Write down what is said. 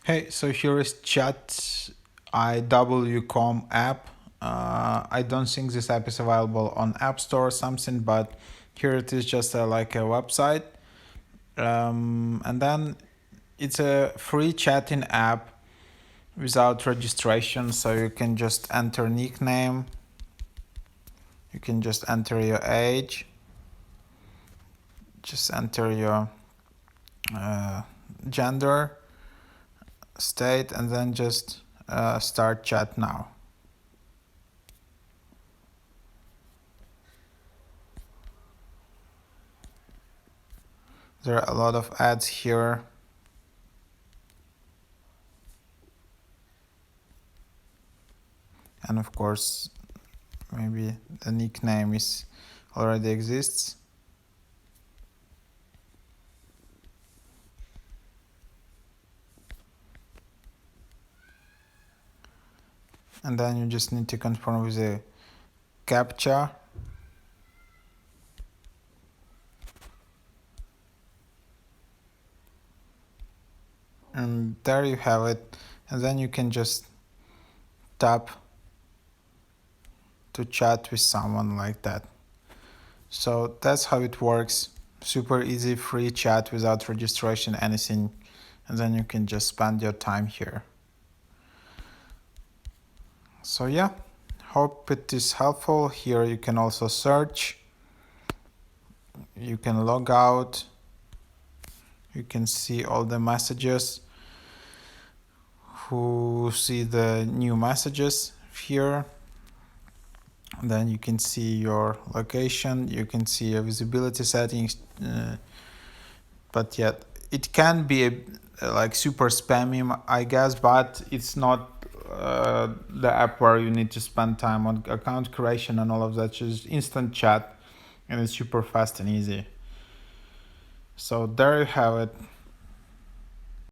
Hey, so here is Chatiw.com app. I don't think this app is available on App Store or something, but here it is, just like a website. And then it's a free chatting app without registration, so you can just enter nickname, you can just enter your age, just enter your gender, state, and then just start chat now. There are a lot of ads here. And of course, maybe the nickname is already exists. And then you just need to confirm with a captcha. And there you have it. And then you can just tap to chat with someone like that. So that's how it works. Super easy, free chat without registration, anything. And then you can just spend your time here. So yeah, hope it is helpful. Here you can also search. You can log out. You can see all the messages. Who see the new messages here. Then you can see your location. You can see your visibility settings. But yet it can be like super spammy, I guess, but it's not the app where you need to spend time on account creation and all of that. Just instant chat, and it's super fast and easy. So there you have it.